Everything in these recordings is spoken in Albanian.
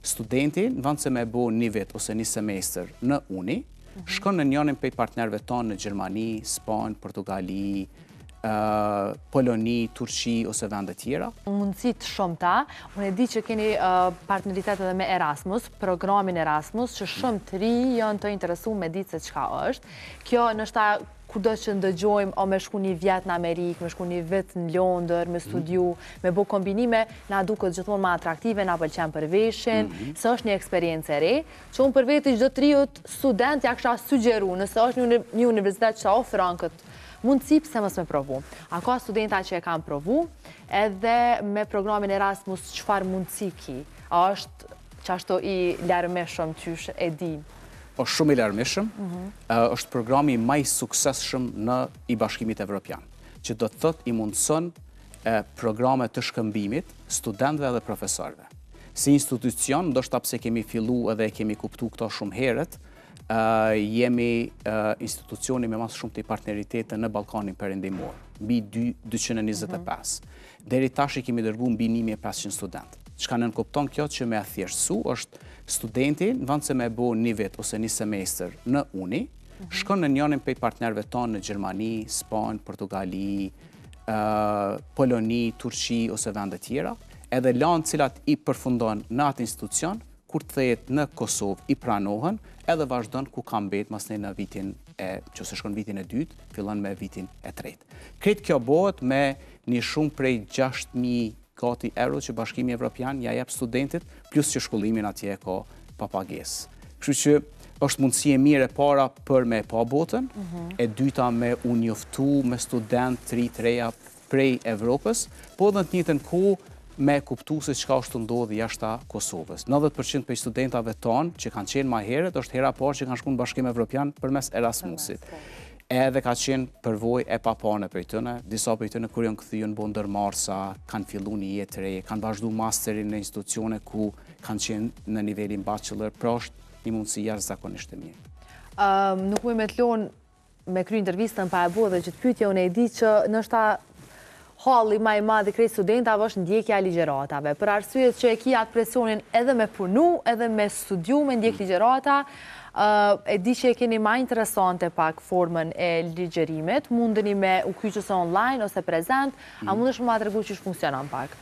studenti, në vend se me bo një vit ose një semestër në uni, shkon në njërin prej partnerëve tonë në Gjermani, Spanjë, Portugali, Poloni, Turqi ose vende tjera. Mundësit shumëta, unë e di që keni partneritet edhe me Erasmus, programin Erasmus, që shumë të ri janë të interesu me ditë se çka është. Kjo nështë kudo që ndëgjojmë, o me shku një vjet në Amerikë, me shku një vit në Londër, me studiu, me bo kombinime, na duket gjithmonë ma atraktive, na pëlqen për veshin, se është një eksperiencë e re, që unë për veti çdo triut student ja kësha sugjeru, nëse është një universitet që ofron këtë mundësi, pse mos me provu. A ka studenta që e kanë provu, edhe me programin Erasmus çfarë mundësi ki? A është qashtu i larmishëm qysh e di? është shumë i larmishëm, është programi më i suksesshëm në i Bashkimit Evropian, që do të thotë i mundëson programe të shkëmbimit studentëve dhe profesorëve. Si institucion, ndoshta pse kemi fillu edhe kemi kuptu këto shumë herët, jemi institucioni me mas shumë të partneritete në Ballkanin Perëndimor, mbi 225. Deri tash i kemi dërguar mbi 1500 studentë. Çka nënkupton kjo që me thjeshtësu është studenti, në vend se me bo një vit ose një semestër në uni, shkon në njërin prej partnerëve tonë në Gjermani, Spanjë, Portugali, Poloni, Turqi ose vende tjera, edhe lanë cilat i përfundon në atë institucion, kur të thejet në Kosovë i pranohen, edhe vazhdon ku ka mbet masnej në vitin që se shkon vitin e dytë, fillon me vitin e tretë. Kretë kjo bëhet me një shumë prej 6.000 gati euro që Bashkimi Evropian ja jep studentit, plus që shkollimin atje ka pa pagesë. Kështu që është mundësi e mirë e para për me pa botën, e dyta me u njoftu me student të reja prej Evropës, po edhe në të njëjtën kohë me kuptu se çka është ndodhi jashta Kosovës. 90% për studentave tonë që kanë qenë më herët, është hera parë që kanë shkuar në Bashkimin Evropian përmes Erasmusit. Edhe ka qenë përvojë e papane për tëne, disa për tëne kur janë kthyer në ndërmarrësa, kanë filluar një jetë re, kanë vazhduar masterin në institucione ku kanë qenë në nivelin bachelor, pra është një mundësi jashtëzakonisht e mirë. Nuk më të lon me kry intervistën pa e bo dhe që të pyetje unë e di që nështë halli ma i madh i krejt studentave është ndjekja e ligjëratave, për arsyet që e ki atë presionin edhe me punu, edhe me studiu, me ndjek ligjërata. E di që e keni ma interesante pak formën e ligjërimit, mundeni me u kyqës online ose prezent, a mundesh më tregu që funksionon pak?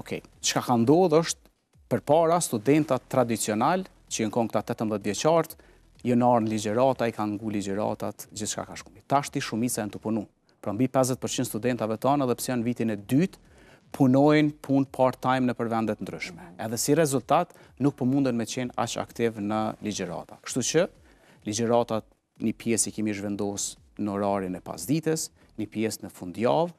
Okej, çka ka ndodhur është përpara studentat tradicional, që janë këta 18 vjeçartë, janë ardhur në ligjërata, i kanë ngu ligjëratat, gjithçka ka shkuar. Tashti shumica janë të punu. Pra mbi 50% studentave tonë, edhe pse janë vitin e dytë, punojnë punë part-time në përvendet ndryshme. Edhe si rezultat, nuk po munden me qenë aq aktiv në ligjërata. Kështu që, ligjëratat një pjesë i kemi zhvendos në orarin e pasdites, një pjesë në fundjavë,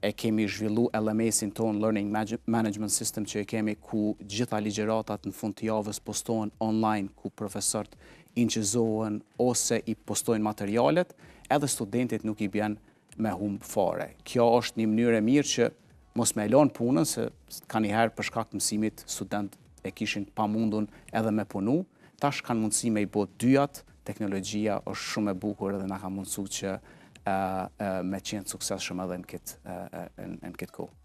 e kemi zhvillu LMS-in tonë, Learning Management System, që e kemi ku gjitha ligjëratat në fund të javës postohen online, ku profesorët incizohen ose i postojnë materialet, edhe studentit nuk i bjen me humb fare. Kjo është një mënyrë e mirë që mos me elon punën, se ka njëherë për shkak të mësimit student e kishin pa mundun edhe me punu, tash kanë mundësi me i bot dyjat, teknologjia është shumë e bukur edhe na ka mundësu që me qenë suksesshëm edhe në këtë kohë.